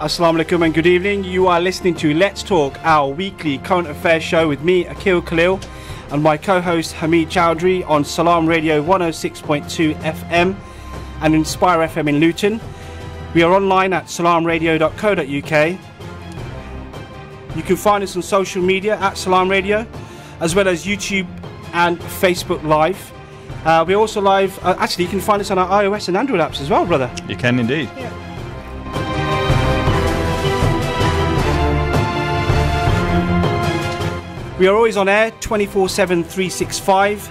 Assalamu alaikum and good evening. You are listening to Let's Talk, our weekly current affairs show with me, Akil Khalil, and my co-host Hamid Chowdhury on Salaam Radio 106.2 FM and Inspire FM in Luton. We are online at salamradio.co.uk. You can find us on social media at Salaam Radio, as well as YouTube and Facebook Live. We're also live, actually you can find us on our iOS and Android apps as well, brother. You can indeed. Yeah. We are always on air 24/7 365,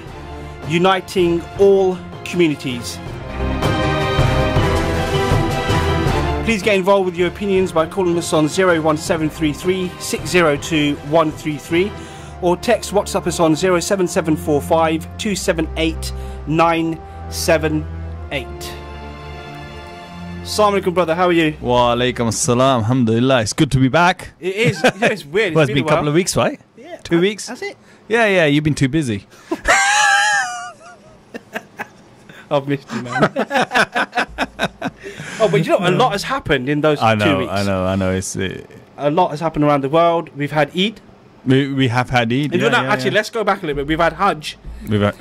uniting all communities. Please get involved with your opinions by calling us on 01733 602 133 or text WhatsApp us on 07745 278 978. Assalamu alaikum, brother, how are you? Wa alaikum assalam, alhamdulillah. It's good to be back. It is, yeah, it's weird. Well, it's been a couple of weeks, right? Yeah, 2 weeks? That's it? Yeah, you've been too busy. I've missed you, man. Oh, but you know, a lot has happened in those 2 weeks. I know. It's a lot has happened around the world. We've had Eid. We have had Eid. Actually, let's go back a little bit. We've had Hajj. We've had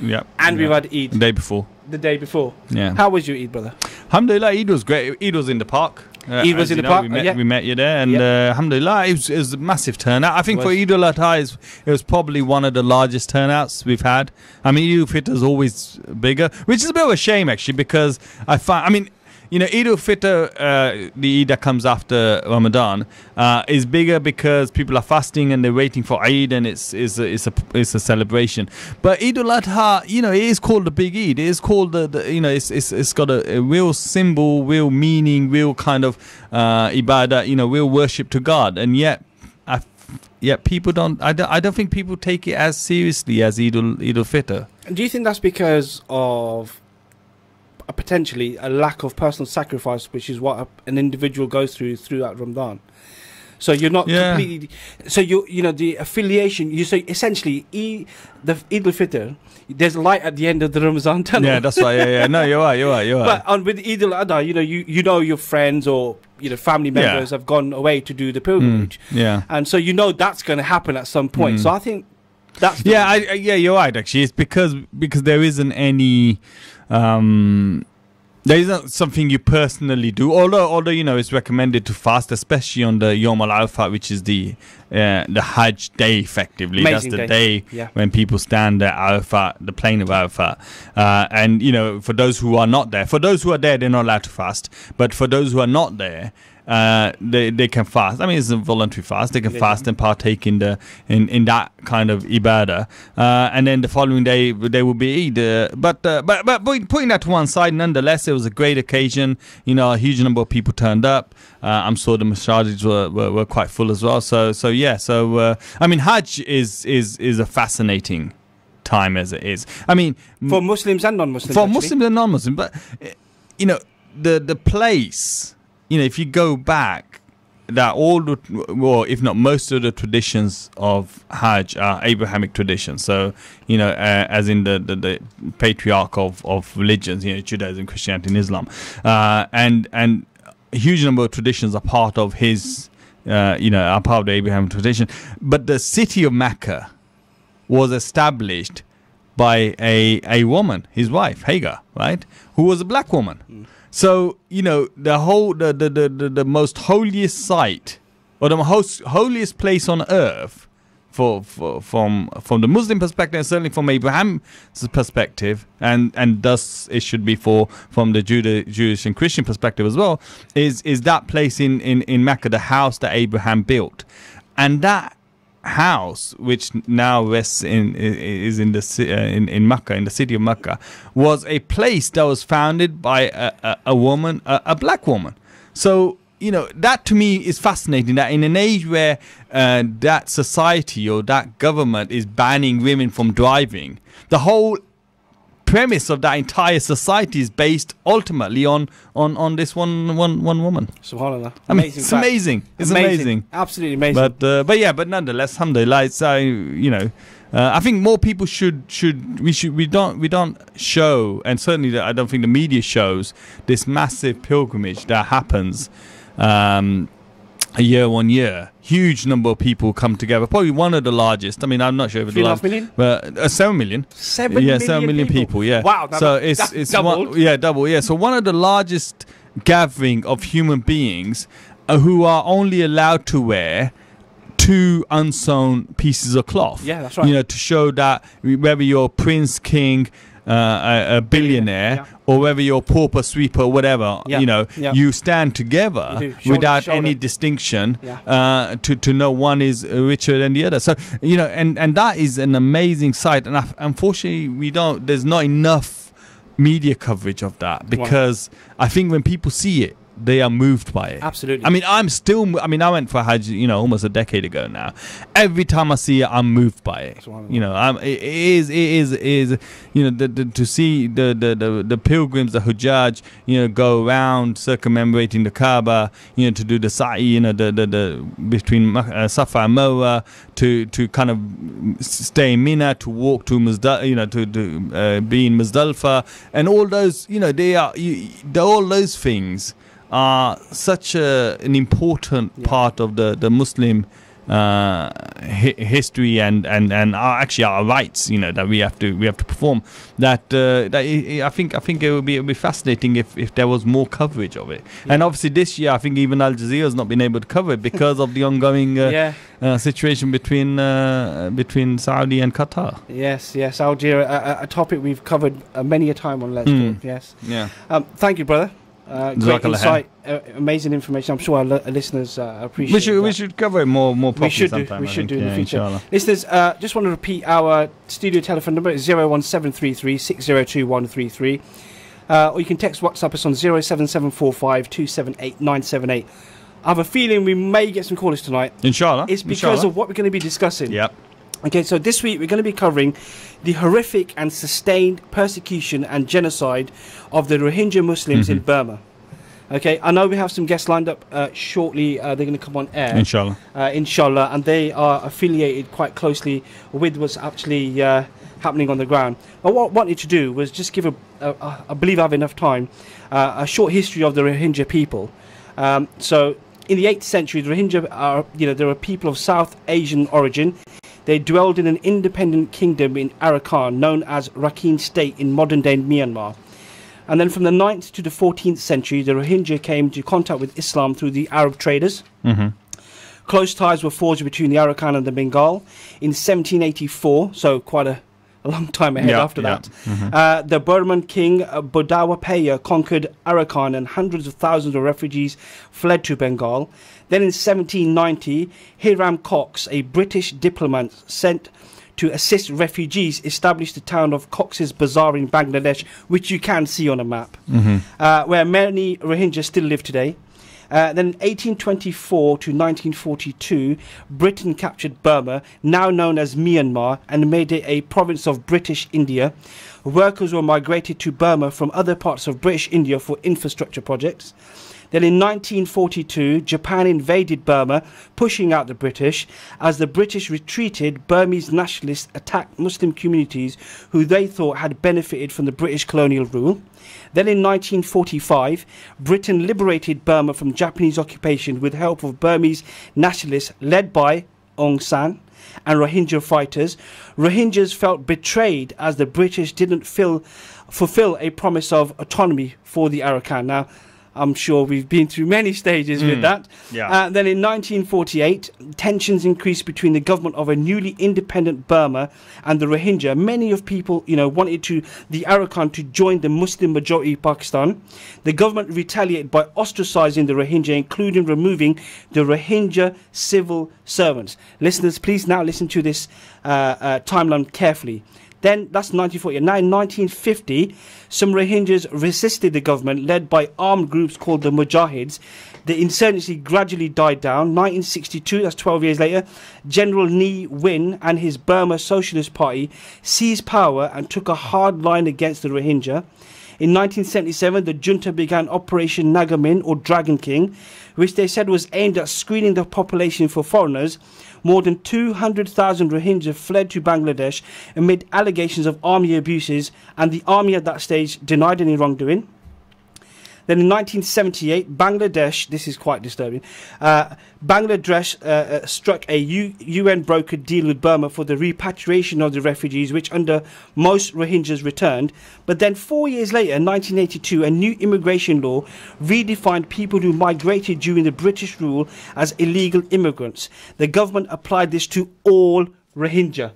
Eid. The day before. The day before. Yeah. How was your Eid, brother? Alhamdulillah, Eid was great. Eid was in the park. Eid was in the park. We met you there, and alhamdulillah, it was a massive turnout. I think for Eid al-Adha, it was probably one of the largest turnouts we've had. I mean, Eid al-Fitr is always bigger, which is a bit of a shame actually, because Eid al-Fitr, the Eid that comes after Ramadan, is bigger because people are fasting and they're waiting for Eid, and it's a celebration. But Eid al-Adha, it is called the big Eid. It is called it's got a real symbol, real meaning, real kind of ibadah, real worship to God, and yet people don't. I don't think people take it as seriously as Eid al-Fitr. Do you think that's because of potentially a lack of personal sacrifice, which is what an individual goes through throughout Ramadan? So you're not completely. So the affiliation. You say essentially the Eid al-Fitr. There's light at the end of the Ramadan tunnel. Yeah, that's right. Yeah. No, you're right. But with Eid al-Adha, you know your friends or family members have gone away to do the pilgrimage. And so that's going to happen at some point. So I think that's you're right. Actually, it's because there isn't any. There isn't something you personally do, although it's recommended to fast, especially on the Yom al-Arafah, which is the Hajj day, effectively. Amazing. That's the day when people stand at Arafah, the plain of Arafah. And for those who are not there, they're not allowed to fast. But for those who are not there, they can fast. I mean, it's a voluntary fast. They can fast and partake in that kind of ibadah, and then the following day they will be Eid. But putting that to one side, nonetheless, it was a great occasion. A huge number of people turned up. I'm sure the masajid were quite full as well. So I mean, Hajj is a fascinating time as it is. I mean, for Muslims and non-Muslims. For Muslims and non-Muslims, but the place. If you go back, that if not most of the traditions of Hajj are Abrahamic traditions. So, as in the patriarch of religions, Judaism, Christianity, and Islam, and a huge number of traditions are part of his, are part of the Abrahamic tradition. But the city of Mecca was established by a woman, his wife Hagar, right, who was a black woman. So the whole the most holiest site, or the most holiest place on earth, from the Muslim perspective, and certainly from Abraham's perspective, and thus it should be from the Jewish and Christian perspective as well, is that place in Mecca, the house that Abraham built, and that house, which now rests in Mecca, in the city of Mecca, was a place that was founded by a woman, a black woman. So that to me is fascinating, that in an age where that society or that government is banning women from driving, the whole premise of that entire society is based ultimately on this one woman. SubhanAllah. I mean, it's amazing. It's amazing. Absolutely amazing. But nonetheless, alhamdulillah, it's I think more people we don't show, and certainly I don't think the media shows this massive pilgrimage that happens year on year. Huge number of people come together. Probably one of the largest. I mean, I'm not sure if it's 3.5 million? but 7 million. 7 million people. Yeah. Wow. So that's doubled. double. Yeah. So one of the largest gathering of human beings who are only allowed to wear 2 unsewn pieces of cloth. Yeah, that's right. To show that whether you're prince, king, a billionaire, yeah. or whether you're pauper, sweeper, whatever, Yeah. you stand together Shoulder without to shoulder. any distinction Yeah. to know one is richer than the other. So, and that is an amazing sight. And unfortunately, there's not enough media coverage of that, because I think when people see it, they are moved by it. Absolutely. I mean, I went for Hajj, almost a decade ago now. Every time I see it, I'm moved by it. It is, to see the pilgrims, the Hujjaj, go around circumambulating the Kaaba, to do the sa'i, the between Safa and Marwa, to kind of stay in Mina, to walk to Muzdalifah, to be in Muzdalifah, and all those, all those things are such an important part of the Muslim history and actually our rights, that we have to perform. That I think it would be fascinating if there was more coverage of it. Yeah. And obviously this year, I think even Al Jazeera has not been able to cover it because of the ongoing situation between Saudi and Qatar. Yes, Al Jazeera, a topic we've covered many a time on Let's Talk. Yes. Yeah. Thank you, brother. Great insight, amazing information. I'm sure our listeners appreciate we should cover it more properly sometime. We should do in the future. Inshallah. Listeners, just want to repeat our studio telephone number. It's 01733 602 133. Or you can text WhatsApp us on 07745 278 978. I have a feeling we may get some callers tonight. Inshallah. It's because of what we're going to be discussing. Yep. Okay, so this week we're going to be covering the horrific and sustained persecution and genocide of the Rohingya Muslims in Burma. Okay, I know we have some guests lined up shortly. They're going to come on air. Inshallah. Inshallah, and they are affiliated quite closely with what's actually happening on the ground. But what I wanted to do was just give I believe I have enough time, a short history of the Rohingya people. So in the 8th century, the Rohingya are, they're a people of South Asian origin. They dwelled in an independent kingdom in Arakan known as Rakhine State in modern-day Myanmar. And then from the 9th to the 14th century, the Rohingya came into contact with Islam through the Arab traders. Close ties were forged between the Arakan and the Bengal. In 1784, so quite a long time ahead after that, the Burman king Bodawa Paya conquered Arakan, and hundreds of thousands of refugees fled to Bengal. Then in 1790, Hiram Cox, a British diplomat sent to assist refugees, established the town of Cox's Bazar in Bangladesh, which you can see on a map, where many Rohingyas still live today. Then in 1824 to 1942, Britain captured Burma, now known as Myanmar, and made it a province of British India. Workers were migrated to Burma from other parts of British India for infrastructure projects. Then in 1942, Japan invaded Burma, pushing out the British. As the British retreated, Burmese nationalists attacked Muslim communities who they thought had benefited from the British colonial rule. Then in 1945, Britain liberated Burma from Japanese occupation with help of Burmese nationalists led by Aung San and Rohingya fighters. Rohingyas felt betrayed as the British didn't fulfill a promise of autonomy for the Arakan. Now, I'm sure we've been through many stages with that. Yeah. Then in 1948, tensions increased between the government of a newly independent Burma and the Rohingya. Many of people, wanted the Arakan to join the Muslim majority Pakistan. The government retaliated by ostracizing the Rohingya, including removing the Rohingya civil servants. Listeners, please now listen to this timeline carefully. Then that's 1940. Now in 1950, some Rohingyas resisted the government, led by armed groups called the Mujahids. The insurgency gradually died down. 1962, that's 12 years later, General Ne Win and his Burma Socialist Party seized power and took a hard line against the Rohingya. In 1977, the junta began Operation Nagamin, or Dragon King, which they said was aimed at screening the population for foreigners. More than 200,000 Rohingya fled to Bangladesh amid allegations of army abuses, and the army at that stage denied any wrongdoing. Then in 1978, Bangladesh, this is quite disturbing, Bangladesh struck a UN-brokered deal with Burma for the repatriation of the refugees, which under most Rohingyas returned. But then 4 years later, in 1982, a new immigration law redefined people who migrated during the British rule as illegal immigrants. The government applied this to all Rohingya.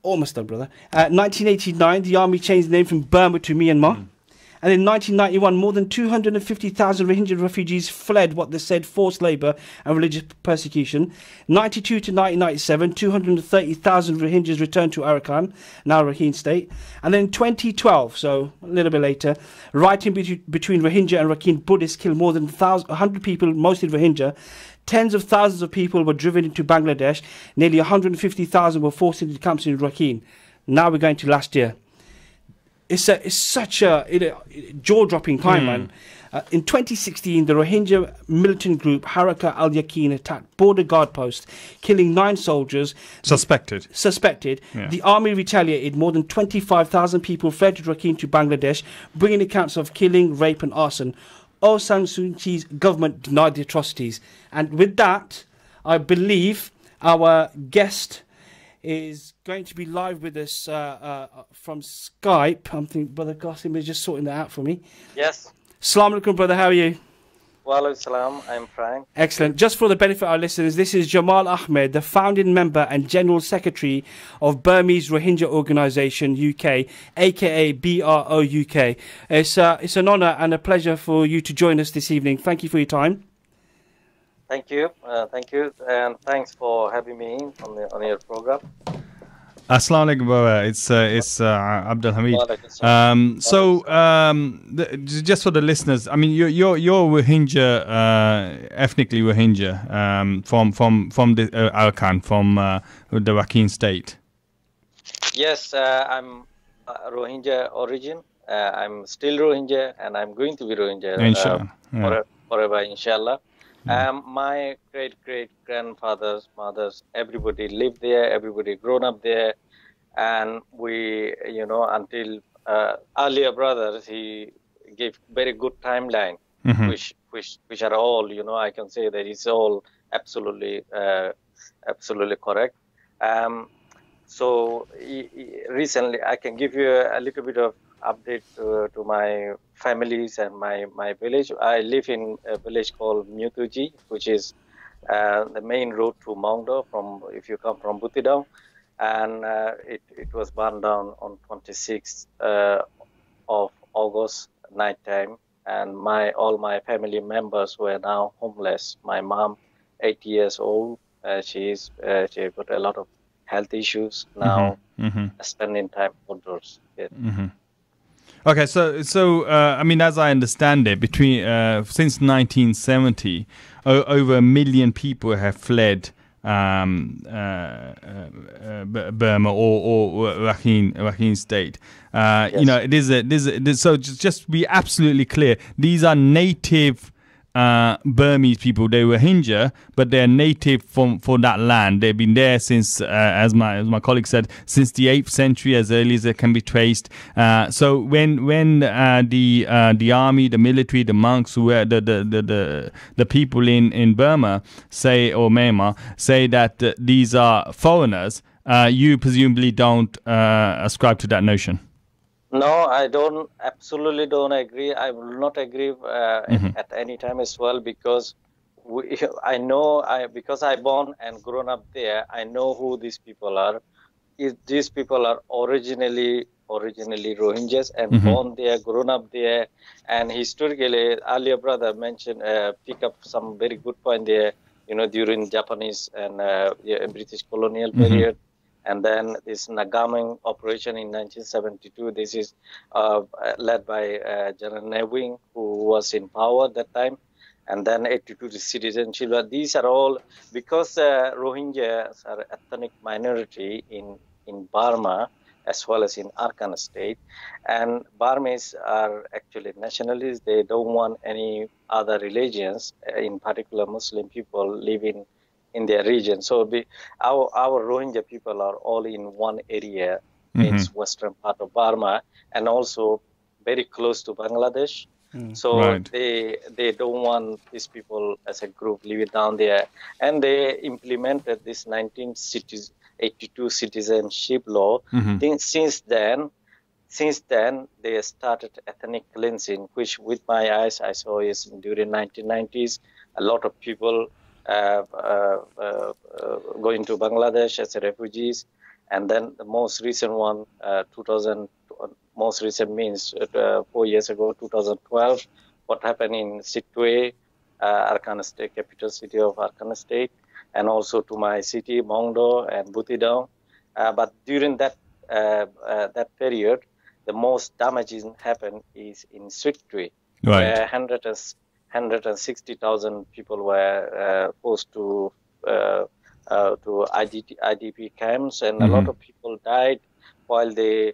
Almost done, brother. 1989, the army changed the name from Burma to Myanmar. And in 1991, more than 250,000 Rohingya refugees fled what they said forced labour and religious persecution. 92 to 1997, 230,000 Rohingyas returned to Arakan, now Rakhine State. And then in 2012, so a little bit later, rioting between Rohingya and Rakhine Buddhists killed more than 100 people, mostly Rohingya. Tens of thousands of people were driven into Bangladesh. Nearly 150,000 were forced into camps in Rakhine. Now we're going to last year. It's such a jaw-dropping time, man. In 2016, the Rohingya militant group Haraka al-Yaqin attacked border guard posts, killing 9 soldiers. Suspected. Yeah. The army retaliated. More than 25,000 people fled to Rakhine to Bangladesh, bringing accounts of killing, rape and arson. Aung San Suu Kyi's government denied the atrocities. And with that, I believe our guest is going to be live with us from Skype. I'm thinking Brother Qasim is just sorting that out for me. Yes. Assalamu alaikum, brother. How are you? Walaikum salam. I'm fine. Excellent. Just for the benefit of our listeners, this is Jamal Ahmed, the founding member and general secretary of Burmese Rohingya Organisation UK, aka BRO UK. It's an honour and a pleasure for you to join us this evening. Thank you for your time. Thank you, and thanks for having me on your program. Assalamu alaikum, brother. It's Abdul Hamid. Just for the listeners, I mean, you're Rohingya, ethnically Rohingya, from the Arakan, from the Rakhine State. Yes, I'm Rohingya origin. I'm still Rohingya, and I'm going to be Rohingya forever, inshallah. My great-great-grandfathers, mothers, everybody lived there, everybody grown up there. And we, until earlier brothers, he gave very good timeline, which are all, I can say that it's all absolutely correct. So recently, I can give you a little bit of update to my families and my village. I live in a village called Mutuji, which is the main road to Mongdo if you come from Butidong. And it was burned down on 26th of August nighttime. And all my family members were now homeless. My mom, 80 years old, she got a lot of health issues now, spending time outdoors. Yeah. Okay, so I mean, as I understand it, since 1970, over 1 million people have fled Burma or Rakhine State. Yes. It is so just to be absolutely clear, these are native Burmese people. They were Rohingya, but they're native for that land. They've been there since, as my colleague said, since the 8th century, as early as it can be traced. So when the army, the military, the monks, who were the people in Burma or Myanmar say that these are foreigners, you presumably don't ascribe to that notion. No, I absolutely don't agree. I will not agree at any time as well, because because I born and grown up there, I know who these people are. These people are originally Rohingyas and born there, grown up there, and historically, earlier brother mentioned, pick up some very good point there, during Japanese and British colonial period. And then this Nagaming operation in 1972, this is led by General Neving, who was in power at that time. And then 82 the citizenship. These are all because Rohingyas are ethnic minority in Burma as well as in Arakan state. And Burmese are actually nationalists. They don't want any other religions, in particular Muslim people living in their region. So our Rohingya people are all in one area, in western part of Burma, and also very close to Bangladesh. So Right. they don't want these people as a group living down there, and they implemented this 1982 citizenship law. Since then they started ethnic cleansing, which with my eyes I saw is during 1990s. A lot of people going to Bangladesh as refugees, and then the most recent one, 2000. Most recent means 4 years ago, 2012, what happened in Sitwe, Arkan State, capital city of Arkan State, and also to my city, Mongdo and Butidong. But during that period, the most damaging happened is in Sitwe, where 160,000 people were forced to IDP camps, and a lot of people died while they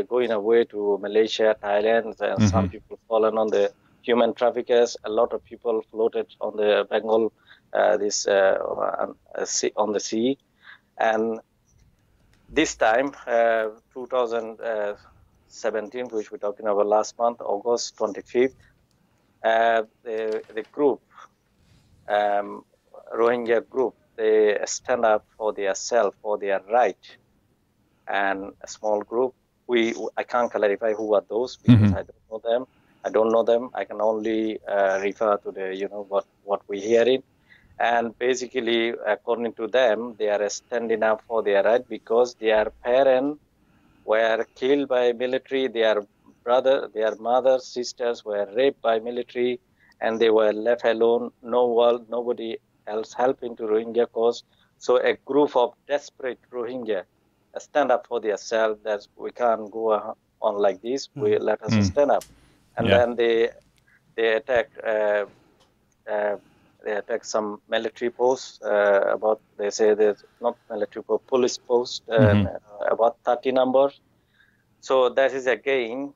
going away to Malaysia, Thailand, and some people fallen on the human traffickers. A lot of people floated on the Bengal, on the sea. And this time, 2017, which we're talking about last month, August 25th, the group, Rohingya group, they stand up for their self, for their right. And a small group, I can't clarify who are those because I don't know them. I can only refer to the what we're hearing. And basically, according to them, they are standing up for their right because their parents were killed by military, their mothers, sisters were raped by military, and they were left alone. Nobody else helping to Rohingya cause. So a group of desperate Rohingya stand up for themselves, that we can't go on like this. Let us stand up. And then they attack some military posts. They say there's not military post, police posts, about 30 numbers. So that is again,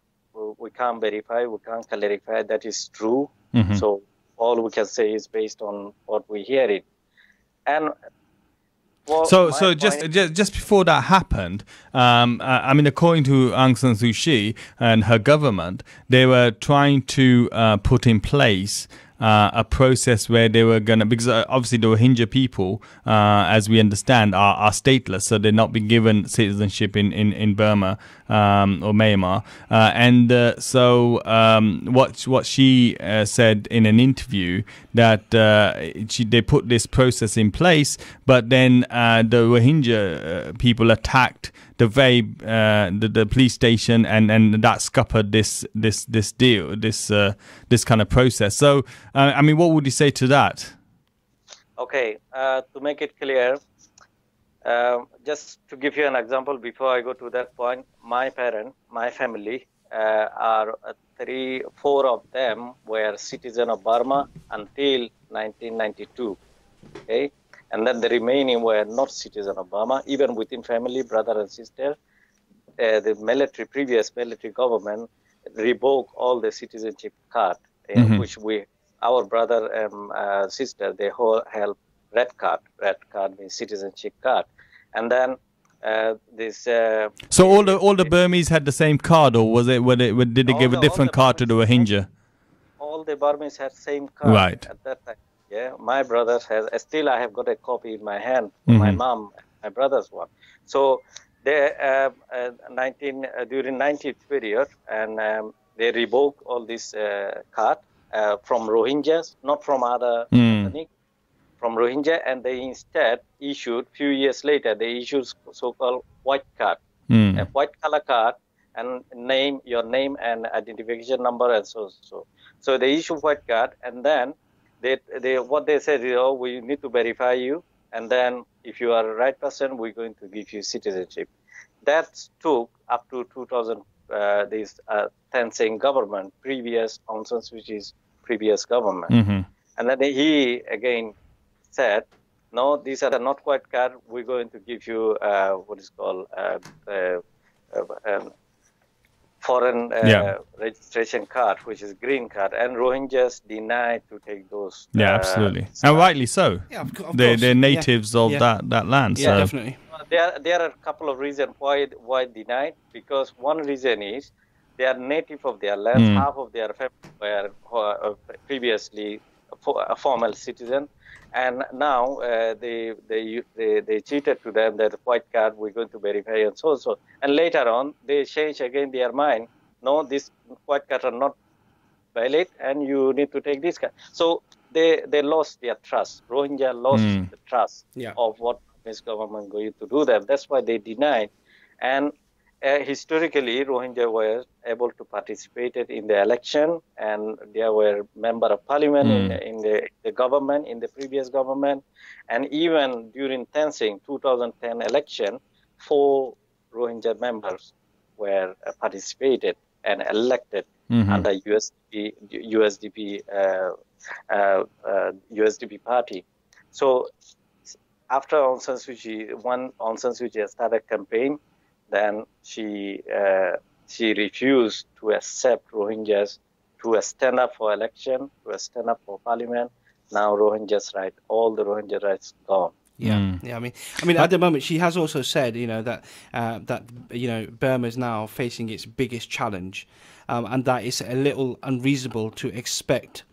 we can't verify, we can't clarify that is true. So all we can say is based on what we hear it. And So just before that happened, I mean, according to Aung San Suu Kyi and her government, they were trying to put in place a process where they were going to, because obviously the Rohingya people, as we understand, are stateless, so they're not being given citizenship in Burma or Myanmar. So what she said in an interview, that they put this process in place, but then the Rohingya people attacked the police station, and that scuppered this deal, this kind of process. So I mean, what would you say to that? Okay, to make it clear, just to give you an example before I go to that point, my family are 4 of them were citizens of Burma until 1992. Okay. And then the remaining were not citizens of Burma, even within family, brother and sister. The previous military government revoked all the citizenship card, which our brother and sister, they all held red card. Red card means citizenship card. And then So all the Burmese had the same card, or did they give a different card to the Rohingya? All the Burmese had same card at that time. Yeah, my brother has. Still, I have got a copy in my hand. My mom, my brother's one. So they during 90th period, and they revoked all this card from Rohingyas, not from other ethnic, from Rohingya, and they instead issued few years later. They issued so-called white card, a white color card, and your name and identification number, and so. So they issue white card, and then. What they said is, we need to verify you, and then if you are the right person, we're going to give you citizenship. That took up to 2000. This Tenzing government, previous Aung San Suu Kyi's previous government, and then he again said, no, these are not white card. We're going to give you what is called foreign registration card, which is green card, and Rohingyas denied to take those. Absolutely, and rightly so. Yeah, of course. They're natives of that land. Yeah, definitely. There are a couple of reasons why denied. Because one reason is They are native of their land. Half of their family were previously formal citizen, and now they cheated to them that white card we're going to verify and so so. And later on they change again their mind. No, this white card are not valid, and you need to take this card. So they lost their trust. Rohingya lost the trust of what this government going to do them. That's why they denied. And historically, Rohingya were able to participate in the election, and they were member of parliament in the government, in the previous government, and even during Tenzing 2010 election, 4 Rohingya members were participated and elected under USDP party. So after Aung San Suu Kyi, when Aung San Suu Kyi started campaign, then she refused to accept Rohingyas to stand up for election, to stand up for parliament. Now Rohingyas' right, all the Rohingya rights gone. Yeah, yeah. I mean, at the moment, she has also said, that Burma is now facing its biggest challenge, and that it's a little unreasonable to expect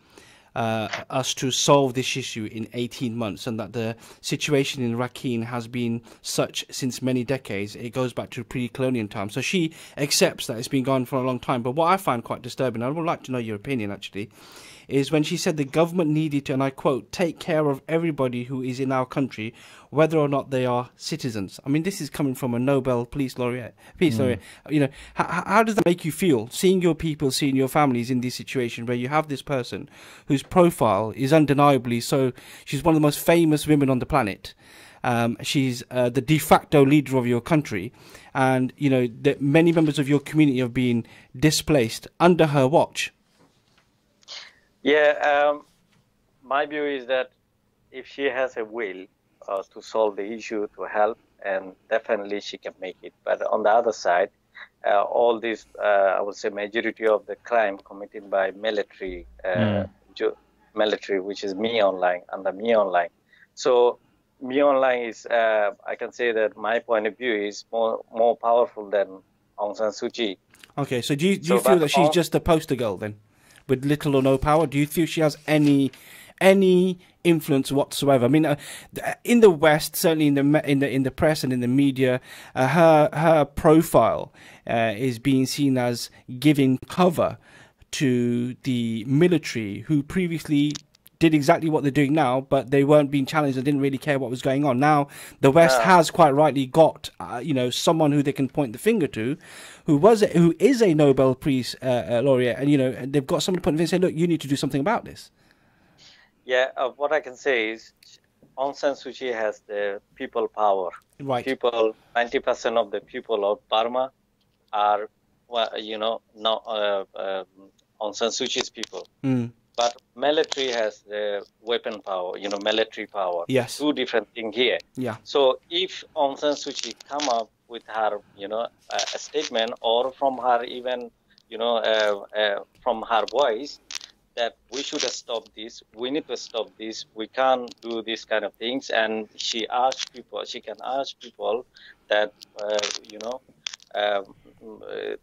us to solve this issue in 18 months, and that the situation in Rakhine has been such since many decades. It goes back to pre-colonial times. So she accepts that it's been going on for a long time. But what I find quite disturbing, I would like to know your opinion actually, is when she said the government needed to, and I quote, take care of everybody who is in our country, whether or not they are citizens. I mean, this is coming from a Nobel Peace Laureate. You know, how does that make you feel, seeing your people, seeing your families in this situation where you have this person whose profile is undeniably so, she's one of the most famous women on the planet. She's the de facto leader of your country, and, you know, that many members of your community have been displaced under her watch. Yeah, my view is that if she has a will to solve the issue, to help, and definitely she can make it. But on the other side, all this, I would say, majority of the crime committed by military, which is Me Online, under Me Online. So Me Online is, I can say that my point of view is more powerful than Aung San Suu Kyi. Okay, so do you feel that she's just a poster girl then, with little or no power? Do you feel she has any influence whatsoever? I mean, in the West, certainly in the press and in the media, her profile is being seen as giving cover to the military, who previously did exactly what they're doing now, but they weren't being challenged and didn't really care what was going on. Now, the West has quite rightly got, someone who they can point the finger to, who is a Nobel Peace laureate, and they've got someone to point the finger and say, look, you need to do something about this. Yeah, what I can say is Aung San Suu Kyi has the people power. Right. 90% of the people of Burma are, Aung San Suu Kyi's people. But military has the weapon power, military power. Yes. Two different things here. Yeah. So if Aung San Suu Kyi come up with her, a statement, or from her even, from her voice, that we should stop this, we need to stop this, we can't do these kind of things, and she can ask people that,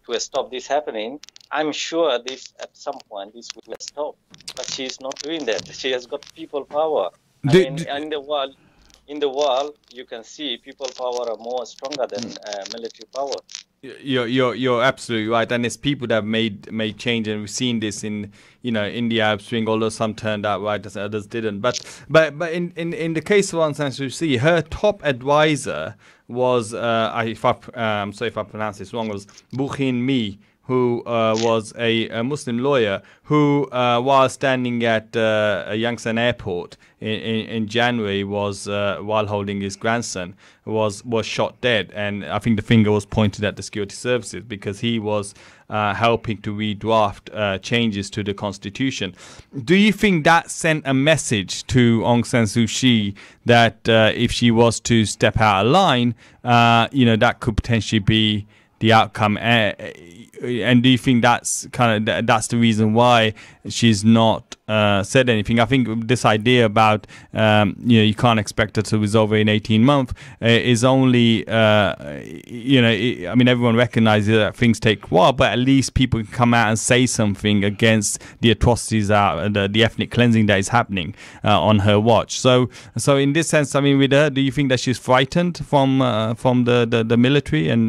to stop this happening, I'm sure this at some point this will stop. But she's not doing that. She has got people power. In the world, you can see people power are more stronger than military power. You're absolutely right, and it's people that have made change, and we've seen this in India Arab Spring, although some turned out right and others didn't. But in the case of Aung San Suu Kyi, her top advisor was I'm sorry if I pronounce this wrong, was Bukhin Mi, who was a Muslim lawyer who, while standing at Yangsan Airport in January, was while holding his grandson, was shot dead, and I think the finger was pointed at the security services because he was helping to redraft changes to the constitution. Do you think that sent a message to Aung San Suu Kyi that if she was to step out of line, that could potentially be the outcome? And do you think that's the reason why she's not said anything. I think this idea about you can't expect it to resolve in 18 months is only I mean, everyone recognizes that things take a while, but at least people can come out and say something against the atrocities the ethnic cleansing that is happening on her watch. So in this sense, I mean, with her, do you think that she's frightened from the military and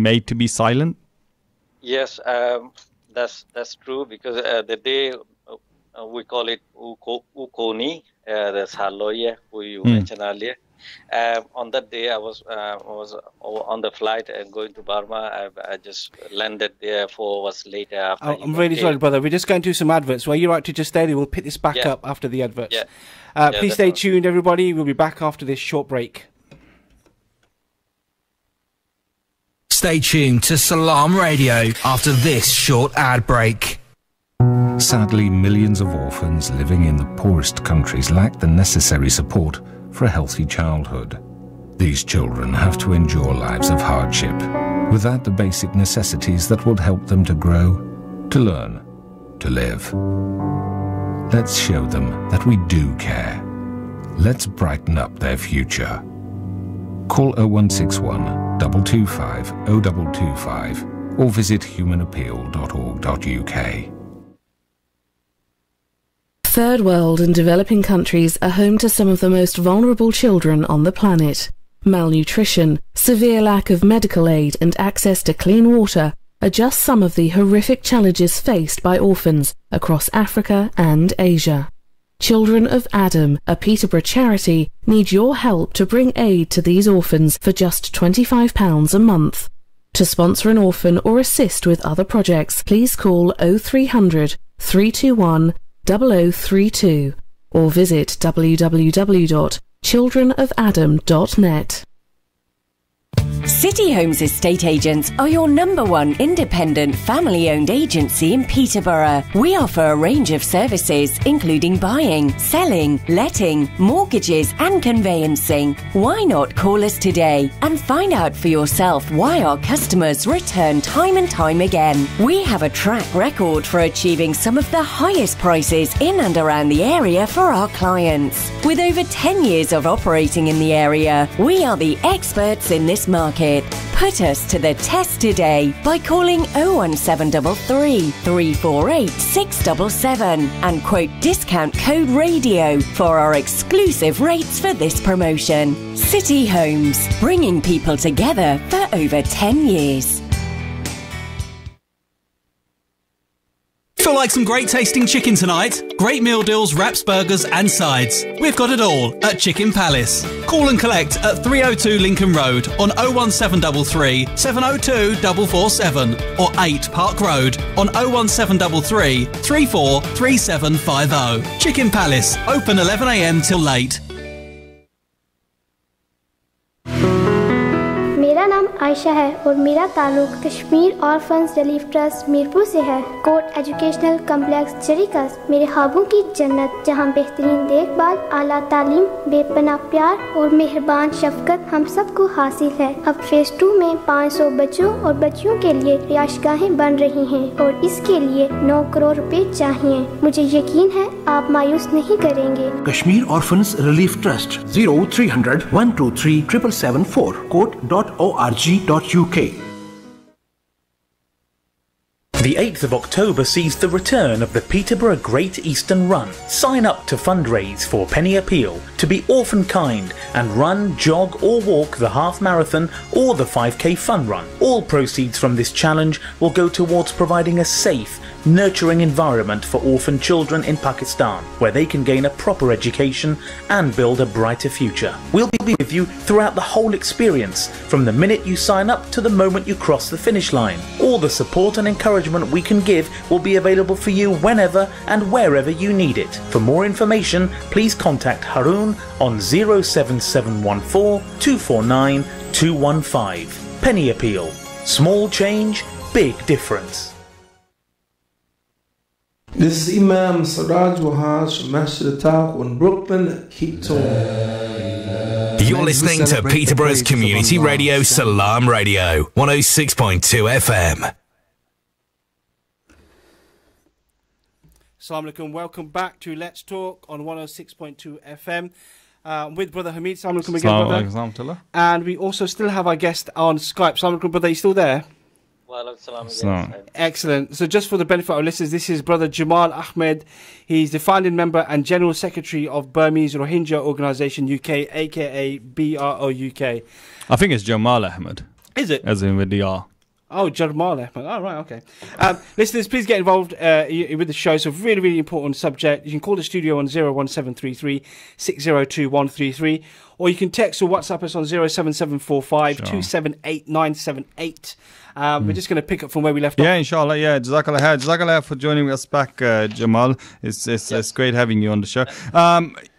made to be silent? Yes, that's true, because the day we call it Ukoni, the Saloye, who you mentioned earlier. On that day, I was on the flight going to Burma. I just landed there 4 hours later. After I'm really sorry, brother. We're just going to do some adverts. Well, you're right to just stay there. We'll pick this back up after the adverts. Please stay tuned, everybody. We'll be back after this short break. Stay tuned to Salaam Radio after this short ad break. Sadly, millions of orphans living in the poorest countries lack the necessary support for a healthy childhood. These children have to endure lives of hardship without the basic necessities that will help them to grow, to learn, to live. Let's show them that we do care. Let's brighten up their future. Call 0161 225 0225 or visit humanappeal.org.uk. Third world and developing countries are home to some of the most vulnerable children on the planet. Malnutrition, severe lack of medical aid and access to clean water are just some of the horrific challenges faced by orphans across Africa and Asia. Children of Adam, a Peterborough charity, need your help to bring aid to these orphans for just £25 a month. To sponsor an orphan or assist with other projects, please call 0300 321 0032 or visit www.childrenofadam.net. City Homes Estate Agents are your #1 independent family-owned agency in Peterborough. We offer a range of services including buying, selling, letting, mortgages and conveyancing. Why not call us today and find out for yourself why our customers return time and time again. We have a track record for achieving some of the highest prices in and around the area for our clients. With over 10 years of operating in the area, we are the experts in this market. Put us to the test today by calling 01733 348 677 and quote discount code RADIO for our exclusive rates for this promotion. City Homes, bringing people together for over 10 years. Feel like some great tasting chicken tonight? Great meal deals, wraps, burgers and sides. We've got it all at Chicken Palace. Call and collect at 302 Lincoln Road on 01733 702 447 or 8 Park Road on 01733 34 3750. Chicken Palace, open 11 a.m. till late. मेरा नाम आयशा है और मेरा ताल्लुक Kashmir orphans relief trust Mirpur से है। Court educational complex जरीकस मेरे ख्वाबों की जन्नत, जहां बेहतरीन देखभाल, आला तालीम, बेपनाह प्यार और मेहरबान शफकत हम सबको हासिल है। अब फेज 2 में 500 बच्चों और बच्चियों के लिए रिहाइशगाहें बन रही हैं और इसके लिए 9 करोड़ रुपए चाहिए। मुझे यकीन है आप मायूस नहीं करेंगे। Kashmir orphans relief trust 0300 123 774 court.org.uk. The 8th of October sees the return of the Peterborough Great Eastern Run. Sign up to fundraise for Penny Appeal to be orphan kind and run, jog or walk the half marathon or the 5k fun run. All proceeds from this challenge will go towards providing a safe, nurturing environment for orphan children in Pakistan, where they can gain a proper education and build a brighter future. We'll be with you throughout the whole experience, from the minute you sign up to the moment you cross the finish line. All the support and encouragement we can give will be available for you whenever and wherever you need it. For more information, please contact Haroon on 07714 249 215. Penny Appeal. Small change, big difference. This is Imam Siraj Wahaj from Masjid Al-Taq in Brooklyn. Keep talking. You're listening to Peterborough's community radio, Salaam Radio, 106.2 FM. Assalamu alaikum. Welcome back to Let's Talk on 106.2 FM. With Brother Hamid. Assalamu alaikum again, brother. And we also still have our guest on Skype. Assalamu alaikum, brother. Are you still there? Excellent. So just for the benefit of our listeners, this is Brother Jamal Ahmed. He's the founding member and General Secretary of Burmese Rohingya Organisation UK, aka BROUK. I think it's Jamal Ahmed. Is it? As in with the R. Oh, Jamal Ahmed. Oh, right, okay. Listeners, please get involved with the show. It's a really, really important subject. You can call the studio on 01733 602 133, or you can text or WhatsApp us on 07745 278 978. We're just going to pick up from where we left off. Yeah, inshallah. Yeah, Jazakallah khair. Jazakallah for joining us back, Jamal. It's great having you on the show.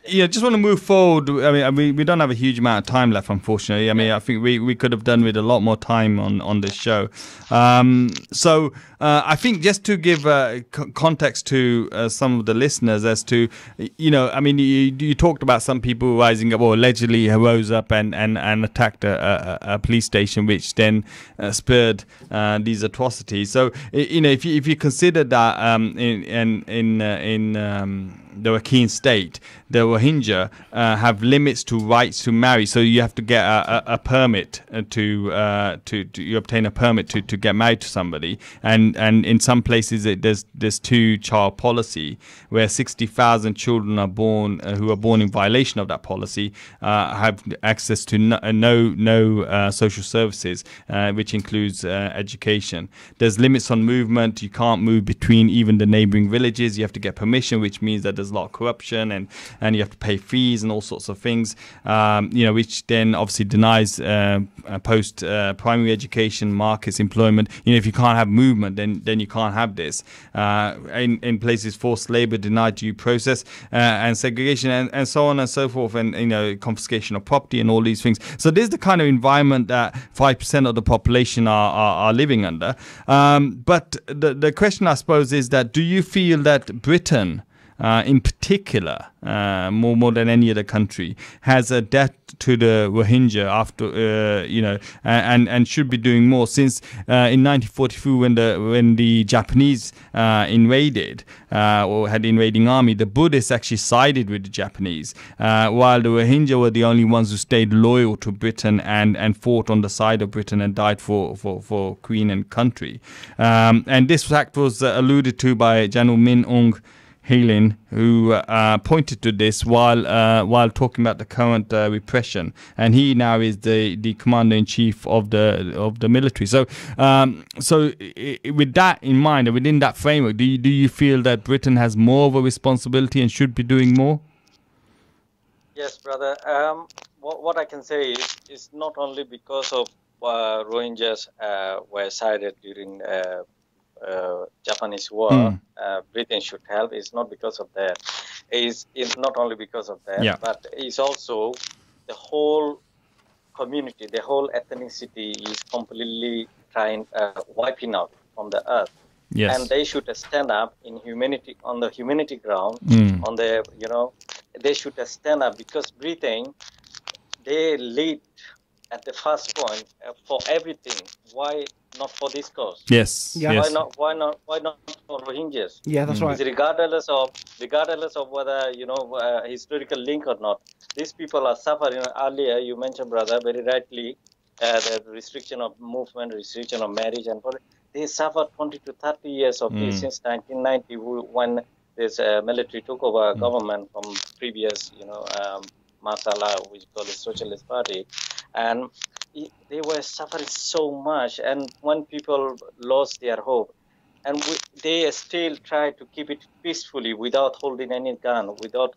Yeah, just want to move forward. I mean, we don't have a huge amount of time left, unfortunately. I mean, I think we could have done with a lot more time on this show. So I think just to give context to some of the listeners as to, I mean, you talked about some people rising up, or allegedly rose up and attacked a police station, which then spurred these atrocities. So, if you consider that in the Rakhine state, the Rohingya have limits to rights to marry, so you have to get a permit you obtain a permit to get married to somebody, and in some places there's two-child policy where 60,000 children are born who are born in violation of that policy have access to no social services, which includes education. There's limits on movement. You can't move between even the neighboring villages. You have to get permission, which means that there's a lot of corruption and you have to pay fees and all sorts of things, which then obviously denies post primary education, markets, employment. If you can't have movement, then you can't have this. In places, forced labor, denied due process, and segregation, and so on and so forth, and confiscation of property and all these things. So this is the kind of environment that 5% of the population are living under. But the question, I suppose, is that do you feel that Britain, in particular, more than any other country, has a debt to the Rohingya after, and should be doing more, since in 1942 when the Japanese invaded or had invading army, the Buddhists actually sided with the Japanese, while the Rohingya were the only ones who stayed loyal to Britain and fought on the side of Britain and died for Queen and country. And this fact was alluded to by General Min Aung Hlaing, who pointed to this while talking about the current repression, and he now is the commander-in-chief of the military. So with that in mind, and within that framework, do you feel that Britain has more of a responsibility and should be doing more? Yes, brother. What I can say is not only because of Rohingyas were sided during Japanese war, Britain should help. It's not because of that. It's not only because of that, but it's also the whole community, the whole ethnicity is completely wiping out from the earth. Yes. And they should stand up in humanity, on the humanity ground, on the, they should stand up, because Britain, they lead at the first point for everything. Why not for this cause? Yes. Yeah. Yes. Why not for Rohingyas? Yeah, that's right. It's regardless of whether historical link or not. These people are suffering. Earlier you mentioned, brother, very rightly, the restriction of movement, restriction of marriage, and they suffered 20 to 30 years of this since 1990, when this military took over government from previous, Masala, which called the Socialist Party, and they were suffering so much. And when people lost their hope, and they still try to keep it peacefully without holding any gun, without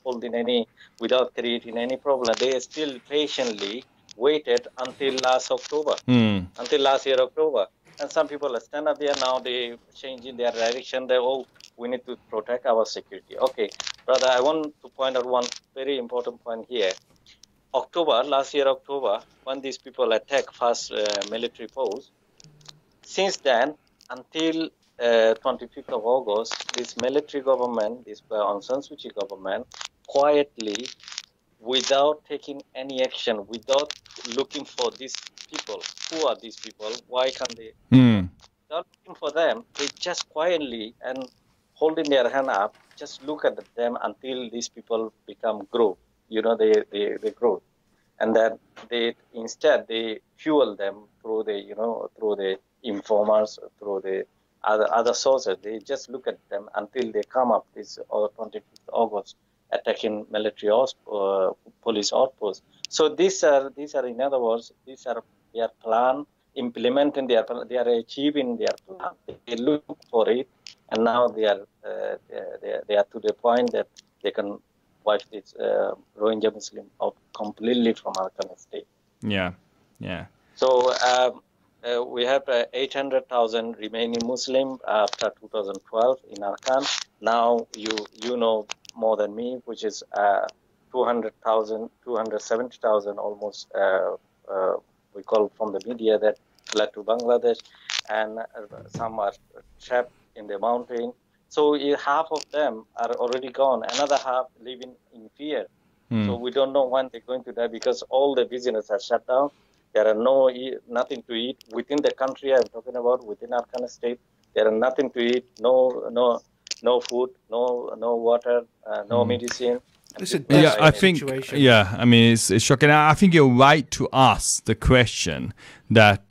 creating any problem. They still patiently waited until last year October. And some people stand up there now, they changing their direction. We need to protect our security. Okay, brother, I want to point out one very important point here. Last year October, when these people attacked first military post, since then until 25th of August, this military government, this Aung San Suu Kyi government, quietly, without taking any action, without looking for these people. Who are these people? Why can't they? Without looking for them, they just quietly and holding their hand up, just look at them until these people grow. They grow, and then instead they fuel them through the informers, through the other sources. They just look at them until they come up this 25th August attacking military or police outposts. So these are in other words, these are their plan, implementing their plan. They are achieving their plan. They look for it, and now they are to the point that they can wipe this Rohingya Muslim out completely from Arakan state. Yeah. So we have 800,000 remaining Muslim after 2012 in Arakan. Now you know more than me, which is 270,000 almost. We call from the media that fled to Bangladesh, and some are trapped in the mountain. So half of them are already gone. Another half living in fear. So we don't know when they're going to die because all the business are shut down. There are nothing to eat within the country. I'm talking about within Arakan state. There are nothing to eat. No food. No water. No medicine. I think. Yeah, I mean, it's shocking. I think you're right to ask the question that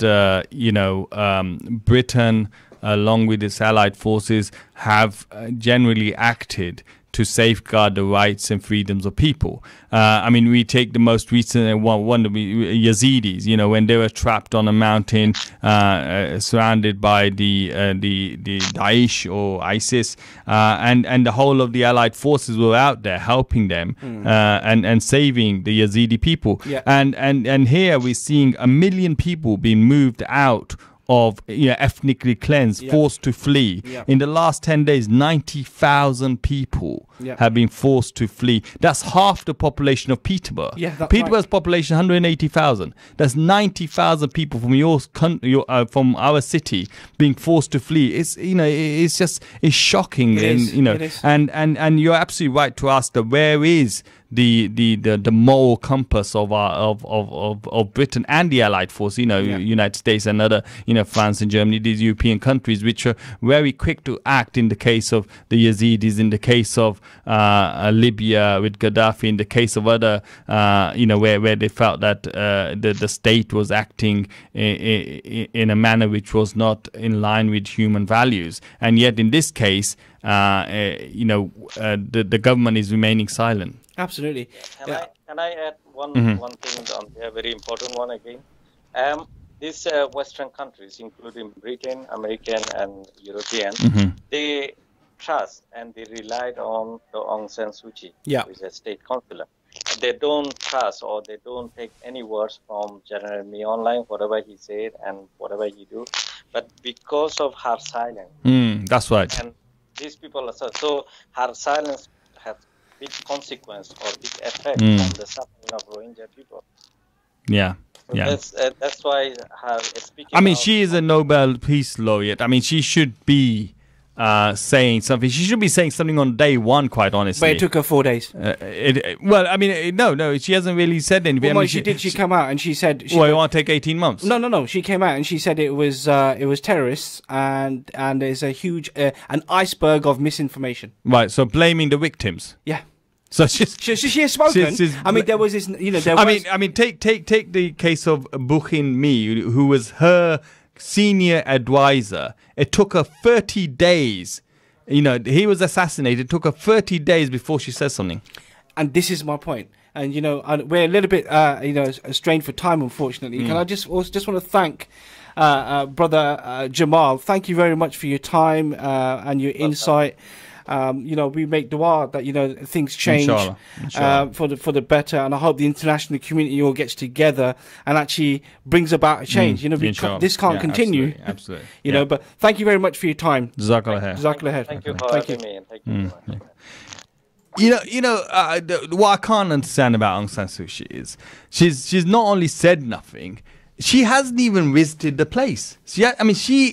Britain, along with its allied forces, have generally acted to safeguard the rights and freedoms of people. I mean, we take the most recent one, the Yazidis. When they were trapped on a mountain, surrounded by the Daesh or ISIS, and the whole of the allied forces were out there helping them and saving the Yazidi people. Yeah. And here we're seeing 1 million people being moved out of ethnically cleansed, forced to flee. In the last 10 days, 90,000 people have been forced to flee. That's half the population of Peterborough. Peterborough's population 180,000. That's 90,000 people from from our city being forced to flee. It's shocking. And you're absolutely right to ask where is the moral compass of Britain and the allied force, United States and other, France and Germany, these European countries, which are very quick to act in the case of the Yazidis, in the case of Libya with Gaddafi, in the case of other, where they felt that the state was acting in a manner which was not in line with human values. And yet in this case, the government is remaining silent. Absolutely. Can I add one thing on there, very important one again? These Western countries, including Britain, American, and European, they trust and they relied on the Aung San Suu Kyi, who is a state consular. They don't trust or they don't take any words from General Me Online, whatever he said and whatever he do. But because of her silence, that's right. And these people are so her silence has big consequence or big effect on the suffering of Rohingya people. That's why her speaking. I mean, she is a Nobel Peace Laureate. I mean, she should be saying something. She should be saying something on day one, quite honestly. But it took her 4 days. No, she hasn't really said anything. Well, she did. She came out and she said. It won't take 18 months. No. She came out and she said it was terrorists and there's a huge an iceberg of misinformation. Right. So blaming the victims. Yeah. So she has spoken. I mean, there was this. I mean, take the case of Bukhin Mi, who was her senior advisor. It took her 30 days. He was assassinated. It took her 30 days before she said something. And this is my point. And we're a little bit strained for time, unfortunately. Can I just want to thank brother Jamal. Thank you very much for your time and your insight. We make dua that things change Inshallah. for the better, and I hope the international community all gets together and actually brings about a change. This can't continue. Absolutely. But thank you very much for your time. Jazakallah khair. Thank you for having me, and thank you very much. What I can't understand about Aung San Suu Kyi is she's not only said nothing, she hasn't even visited the place. She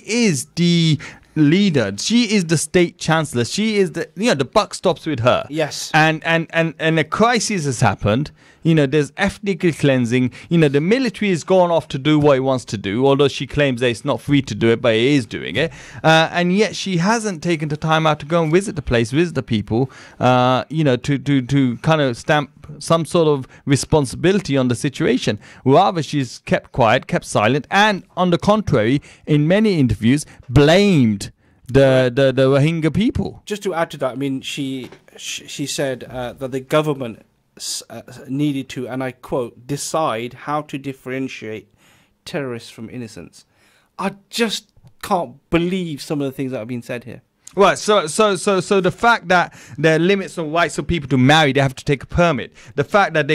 is the leader. She is the state chancellor. She is the buck stops with her. Yes. And a crisis has happened. there's ethnic cleansing. The military has gone off to do what it wants to do, although she claims that it's not free to do it, but it is doing it. And yet she hasn't taken the time out to go and visit the place, visit the people, to kind of stamp some sort of responsibility on the situation. Rather, she's kept quiet, kept silent, and on the contrary, in many interviews, blamed the Rohingya people. Just to add to that, I mean, she said that the government needed to, and I quote, decide how to differentiate terrorists from innocents. I just can't believe some of the things that have been said here. Right, so the fact that there are limits on rights for people to marry, they have to take a permit. The fact that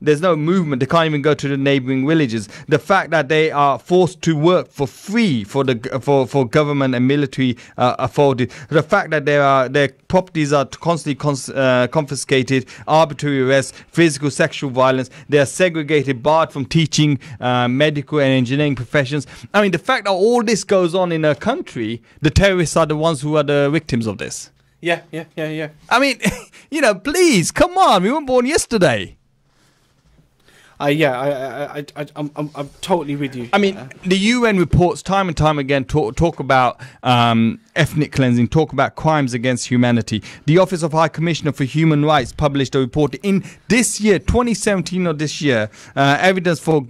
there's no movement, they can't even go to the neighboring villages. The fact that they are forced to work for free for government and military authorities. The fact that their properties are constantly confiscated, arbitrary arrests, physical, sexual violence. They are segregated, barred from teaching medical and engineering professions. I mean, the fact that all this goes on in a country, the terrorists are the ones who are the victims of this. Yeah. I mean, please, come on. We weren't born yesterday. I'm totally with you. I mean, the UN reports time and time again talk about ethnic cleansing, talk about crimes against humanity. The Office of High Commissioner for Human Rights published a report in this year, 2017 of this year, evidence for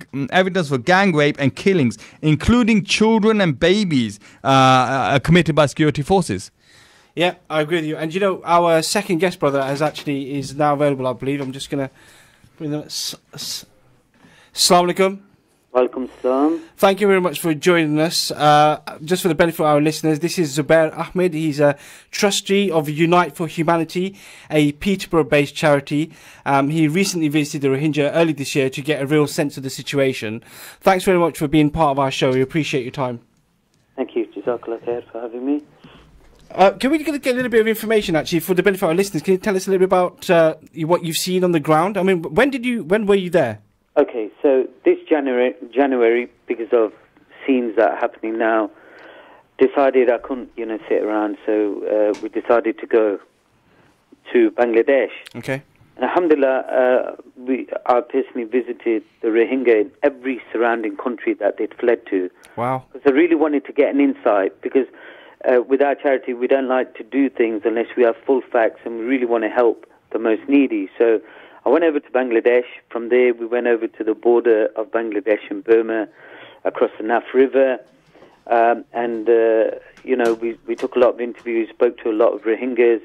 gang rape and killings, including children and babies, committed by security forces. Yeah, I agree with you. And our second guest brother is now available, I believe. I'm just going to bring them. Salaam alaikum. Welcome, Salaam. Thank you very much for joining us. Just for the benefit of our listeners, this is Zubair Ahmed. He's a trustee of Unite for Humanity, a Peterborough-based charity. He recently visited the Rohingya early this year to get a real sense of the situation. Thanks very much for being part of our show. We appreciate your time. Thank you. Jazakallah khair for having me. Can we get a little bit of information, actually, for the benefit of our listeners? Can you tell us a little bit about what you've seen on the ground? I mean, when were you there? Okay, so this January, because of scenes that are happening now, decided I couldn't, sit around, so we decided to go to Bangladesh. Okay. And alhamdulillah, I personally visited the Rohingya in every surrounding country that they'd fled to. Wow. Because I really wanted to get an insight, because with our charity, we don't like to do things unless we have full facts, and we really want to help the most needy. So I went over to Bangladesh. From there, we went over to the border of Bangladesh and Burma, across the Naf River. We took a lot of interviews, spoke to a lot of Rohingyas,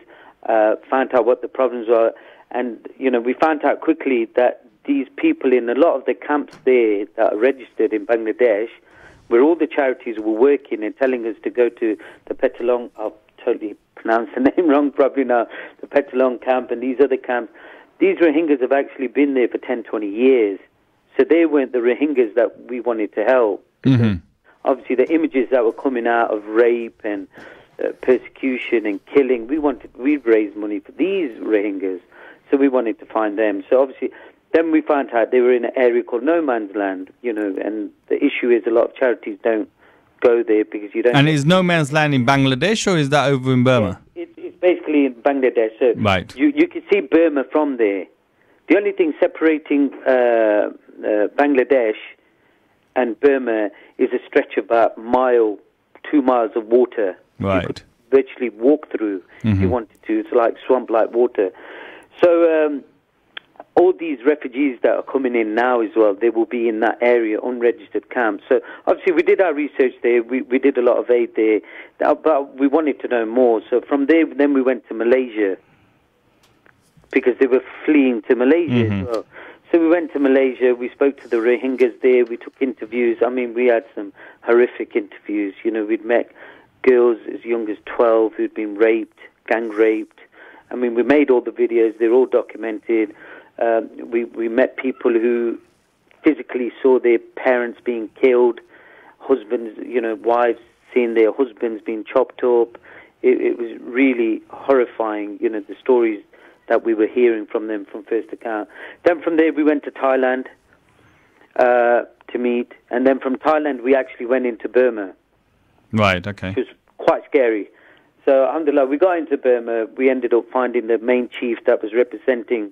found out what the problems were. And, we found out quickly that these people in a lot of the camps there that are registered in Bangladesh, where all the charities were working and telling us to go to the Petalong, I'll totally pronounce the name wrong probably now, the Petalong camp and these other camps. These Rohingyas have actually been there for 10, 20 years. So they weren't the Rohingyas that we wanted to help. Mm-hmm. Obviously, the images that were coming out of rape and persecution and killing, we'd raised money for these Rohingyas. So we wanted to find them. So obviously, then we found out they were in an area called No Man's Land, and the issue is a lot of charities don't go there because you don't... And is No Man's Land in Bangladesh or is that over in Burma? It's basically in Bangladesh. So right. You can see Burma from there. The only thing separating Bangladesh and Burma is a stretch of about 2 miles of water. Right. You could virtually walk through if you wanted to. It's like swamp-like water. So all these refugees that are coming in now as well, they will be in that area, unregistered camps. So obviously we did our research there. We did a lot of aid there, but we wanted to know more. So from there, then we went to Malaysia because they were fleeing to Malaysia as well. So we went to Malaysia. We spoke to the Rohingyas there. We took interviews. I mean, we had some horrific interviews. We'd met girls as young as 12 who'd been raped, gang raped. I mean, we made all the videos. They're all documented. We met people who physically saw their parents being killed, husbands, wives seeing their husbands being chopped up. It was really horrifying, the stories that we were hearing from them from first account. Then from there we went to Thailand to meet, and then from Thailand we actually went into Burma. Right, okay. It was quite scary. So, alhamdulillah, we got into Burma. We ended up finding the main chief that was representing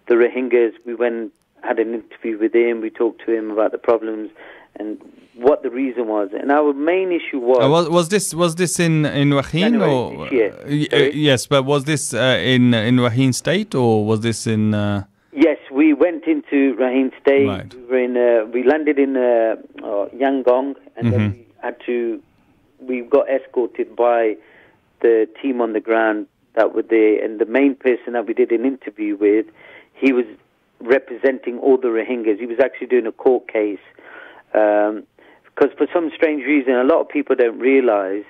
the Rohingyas. We went had an interview with him. We talked to him about the problems and what the reason was. And our main issue was was this in Rakhine or yes, but was this in Rakhine State or was this in? Yes, we went into Rakhine State. Right. We landed in Yangon, and then we got escorted by the team on the ground that were there, and the main person that we did an interview with, he was representing all the Rohingyas. He was actually doing a court case, because for some strange reason, a lot of people don't realize,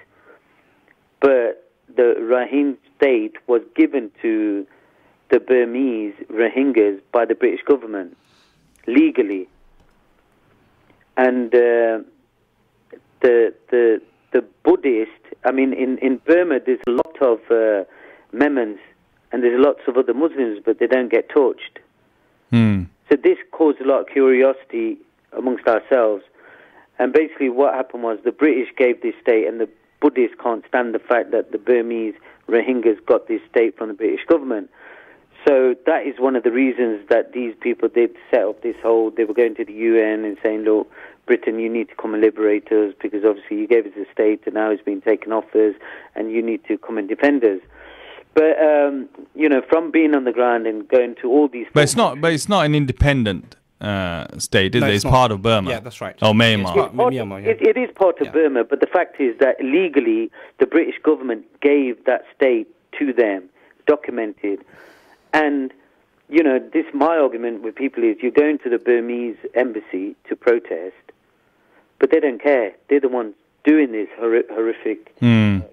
but the Rakhine State was given to the Burmese Rohingyas by the British government, legally. And the Buddhist, I mean, in Burma, there's a lot of Memons, and there's lots of other Muslims, but they don't get touched. So this caused a lot of curiosity amongst ourselves. And basically what happened was the British gave this state, and the Buddhists can't stand the fact that the Burmese Rohingyas got this state from the British government. So that is one of the reasons that these people did set up this whole, they were going to the UN and saying, look, Britain, you need to come and liberate us, because obviously you gave us a state and now it's been taken off us, and you need to come and defend us. But, from being on the ground and going to all these... But it's not an independent state, is it? It's part of Burma. Yeah, that's right. Oh, Myanmar. It is part of Burma, but the fact is that legally the British government gave that state to them, documented. And, my argument with people is you're going to the Burmese embassy to protest, but they don't care. They're the ones doing these horrific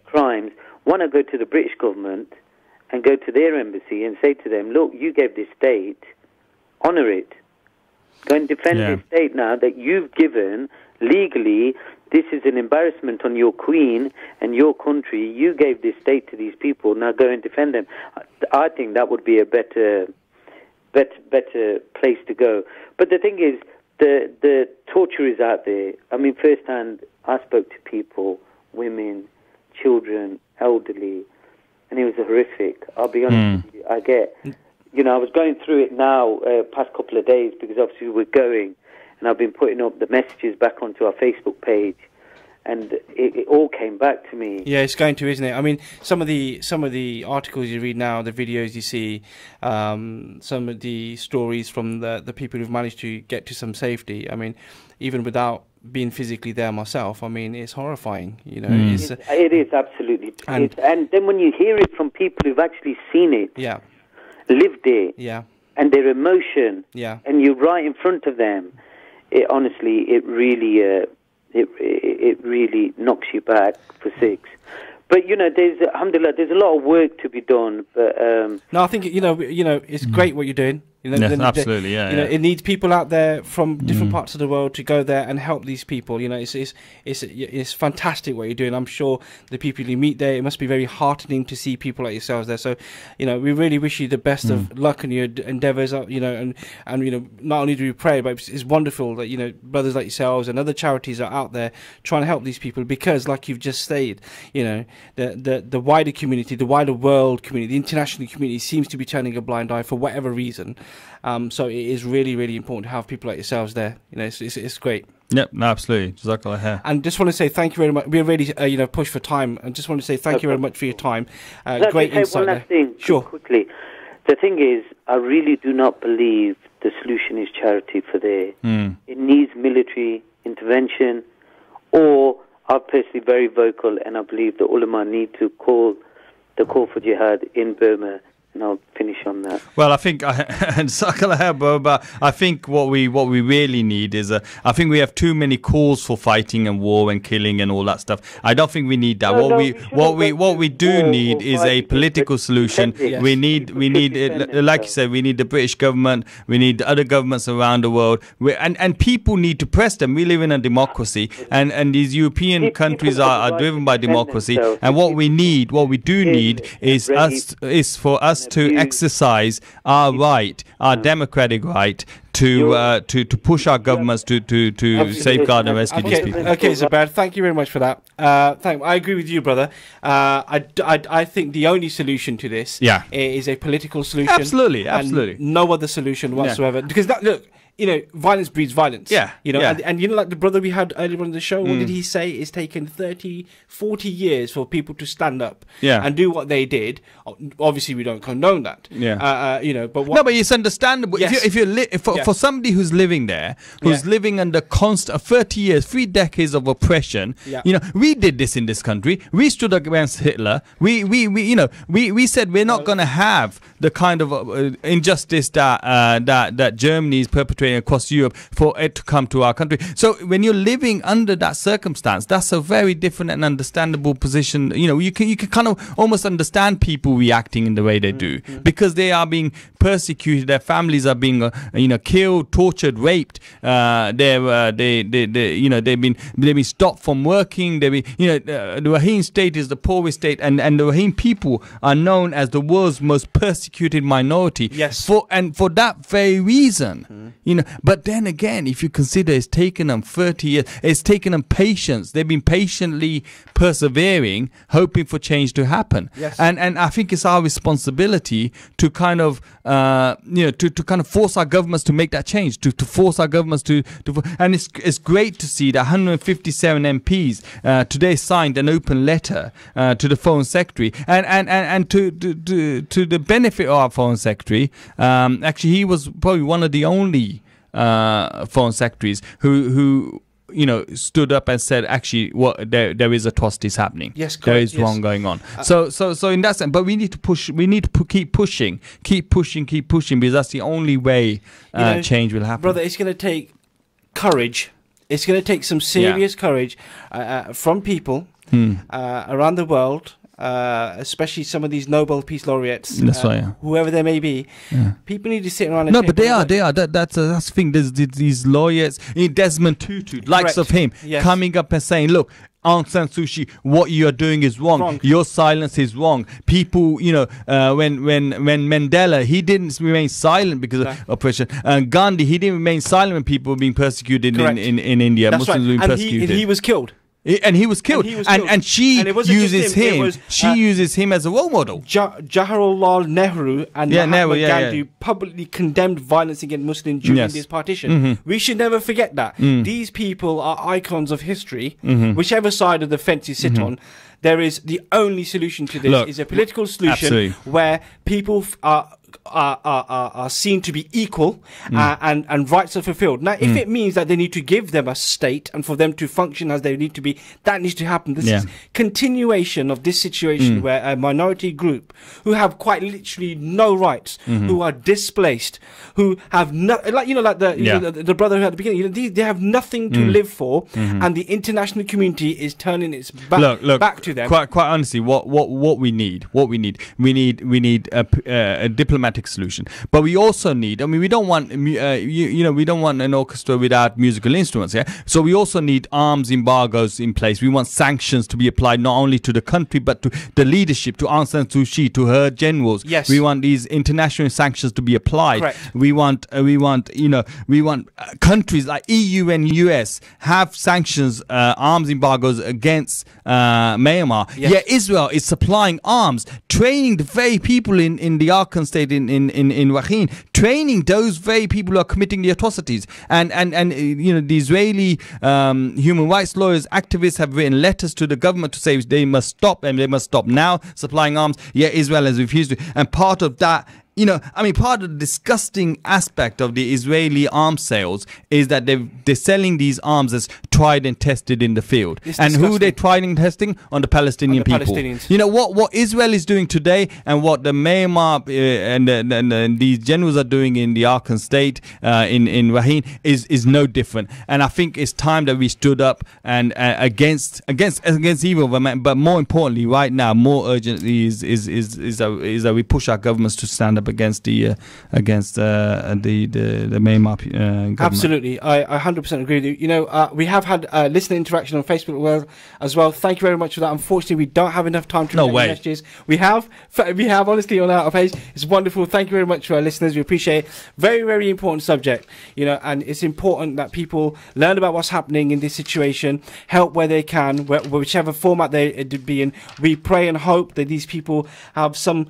crimes. Why not go to the British government and go to their embassy and say to them, look, you gave this state, honour it. Go and defend this state now that you've given legally. This is an embarrassment on your queen and your country. You gave this state to these people. Now go and defend them. I think that would be a better place to go. But the thing is, the torture is out there. I mean, firsthand, I spoke to people, women, children, elderly, and it was horrific. I'll be honest with you. I was going through it now, past couple of days, because obviously we're going, and I've been putting up the messages back onto our Facebook page, and it all came back to me. Yeah, it's going to, isn't it? I mean, some of the articles you read now, the videos you see, some of the stories from the people who've managed to get to some safety. I mean, even without being physically there myself, I mean, it's horrifying. It is absolutely. And then when you hear it from people who've actually seen it, lived it, and their emotion, and you're right in front of them, it really knocks you back for six. But there's alhamdulillah, there's a lot of work to be done. But no, I think it's great what you're doing. Absolutely, it needs people out there from different parts of the world to go there and help these people. It's fantastic what you're doing. I'm sure the people you meet there, it must be very heartening to see people like yourselves there. So, we really wish you the best of luck in your endeavours. And not only do we pray, but it's wonderful that brothers like yourselves and other charities are out there trying to help these people, because, like you've just stated, the wider community, the wider world community, the international community seems to be turning a blind eye for whatever reason. So it is really, really important to have people like yourselves there. It's great. Yep, absolutely. Jazakallah khair. And just want to say thank you very much. We're really, pushed for time. And just want to say thank you very much for your time. Great insight. One last thing, sure. Quickly. The thing is, I really do not believe the solution is charity for there. It needs military intervention, or I'm personally very vocal, and I believe the ulama need to call the call for jihad in Burma. And I'll finish on that. Well, I think, but I think what we really need is I think we have too many calls for fighting and war and killing and all that stuff. I don't think we need that. What we do need is a political solution. Yes. We need like you said, we need the British government. We need the other governments around the world. And people need to press them. We live in a democracy, and these European countries are driven by democracy. And what we do need is for us us to exercise our right, our democratic right, to push our governments to safeguard and rescue these people. Okay, Zubair, thank you very much for that. I agree with you, brother. I think the only solution to this is a political solution. Absolutely. No other solution whatsoever. Because look, violence breeds violence. And like the brother we had earlier on the show, what did he say? It's taken 30, 40 years for people to stand up and do what they did. Obviously, we don't condone that. But no, but it's understandable. Yes. For somebody who's living there, who's living under constant 30 years, 3 decades of oppression. We did this in this country. We stood against Hitler. We said we're not going to have the kind of injustice that Germany is perpetrating across Europe for it to come to our country. So when you're living under that circumstance, that's a very different and understandable position. You can kind of almost understand people reacting in the way they do because they are being persecuted. Their families are being killed, tortured, raped. They've been stopped from working. The Rohingya state is the poorest state, and the Rohingya people are known as the world's most persecuted minority. Yes. For that very reason, But then again, if you consider it's taken them 30 years, it's taken them patience. They've been patiently persevering, hoping for change to happen. Yes. And I think it's our responsibility to kind of to kind of force our governments to make that change, to force our governments to and it's great to see that 157 MPs today signed an open letter to the Foreign Secretary, and to the benefit of our Foreign Secretary. Actually, he was probably one of the only Foreign Secretaries who stood up and said, actually, there is atrocities happening. Yes, correct, there is wrong going on. So in that sense, but we need to push. We need to keep pushing, because that's the only way change will happen. Brother, it's going to take courage. It's going to take some serious courage from people around the world. Especially some of these Nobel Peace Laureates, whoever they may be, people need to sit around and but they are. That's the thing. There's these lawyers, Desmond Tutu, likes of him, coming up and saying, look, Aung San Suu Kyi, what you are doing is wrong. Your silence is wrong. People, when Mandela, he didn't remain silent because of oppression. Gandhi, he didn't remain silent when people were being persecuted in India. That's Muslims were being persecuted. And he was killed. And he was killed. And she uses him. She uses him as a role model. Jawaharlal Nehru and Mahatma Gandhi publicly condemned violence against Muslims during this partition. We should never forget that. These people are icons of history. Whichever side of the fence you sit on, there is the only solution to this is a political solution where people are seen to be equal and rights are fulfilled. Now, if it means that they need to give them a state and for them to function as they need to be, that needs to happen. This is continuation of this situation where a minority group who have quite literally no rights, who are displaced, who have the brother who at the beginning, they have nothing to live for, and the international community is turning its back to them. Quite honestly, what we need a diplomatic solution, but we also need. I mean, we don't want we don't want an orchestra without musical instruments. So we also need arms embargoes in place. We want sanctions to be applied not only to the country but to the leadership, to Aung San Suu Kyi, to her generals. Yes. We want these international sanctions to be applied. Correct. We want countries like EU and US have sanctions, arms embargoes against Myanmar. Yes. Yeah, Israel is supplying arms, training the very people in the Arkan state in Rakhine, training those very people who are committing the atrocities. And the Israeli human rights lawyers, activists have written letters to the government to say they must stop, and they must stop now supplying arms. Yeah, Israel has refused to. And part of that, part of the disgusting aspect of the Israeli arms sales is that they're selling these arms as tried and tested in the field. And who they tried and testing? On the Palestinian people. Palestinians. What Israel is doing today and what the Myanmar and these generals are doing in the Arkan state in Rakhine is no different. And I think it's time that we stood up and against evil, but more importantly, right now, more urgently is that we push our governments to stand up against the Myanmar government. Absolutely, I 100% agree with you. We have had listener interaction on Facebook as well. Thank you very much for that. Unfortunately, we don't have enough time to read any messages. We have honestly on our page. It's wonderful. Thank you very much to our listeners. We appreciate it. Very, very important subject, you know, and it's important that people learn about what's happening in this situation, help where they can, whichever format they be in. We pray and hope that these people have some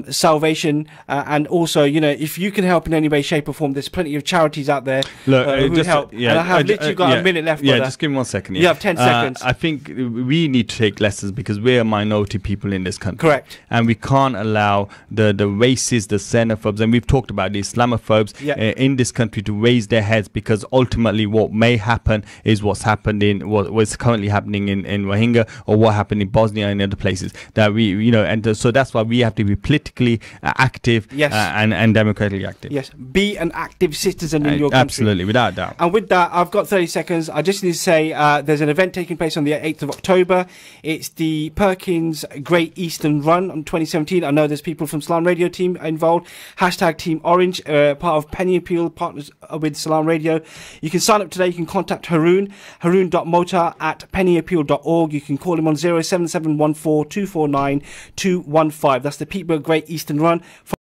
salvation, and also, you know, if you can help in any way, shape or form, there's plenty of charities out there who help. And I have literally got a minute left. Yeah, just give me 1 second. You have 10 seconds. I think we need to take lessons because we're a minority people in this country. Correct. And we can't allow the racists, the xenophobes, and we've talked about the Islamophobes in this country to raise their heads, because ultimately what may happen is what's happened in what's currently happening in Rohingya, or what happened in Bosnia and other places that we, you know, and so that's why we have to be politically active and democratically active. Yes, be an active citizen in your country. Absolutely, without doubt. And with that, I've got 30 seconds. I just need to say there's an event taking place on the 8th of October. It's the Perkins Great Eastern Run on 2017. I know there's people from Salaam Radio team involved. Hashtag Team Orange, part of Penny Appeal, partners with Salaam Radio. You can sign up today. You can contact haroon.motar@pennyappeal.org. You can call him on 07714 249 215. That's the Peterborough Great Eastern Run.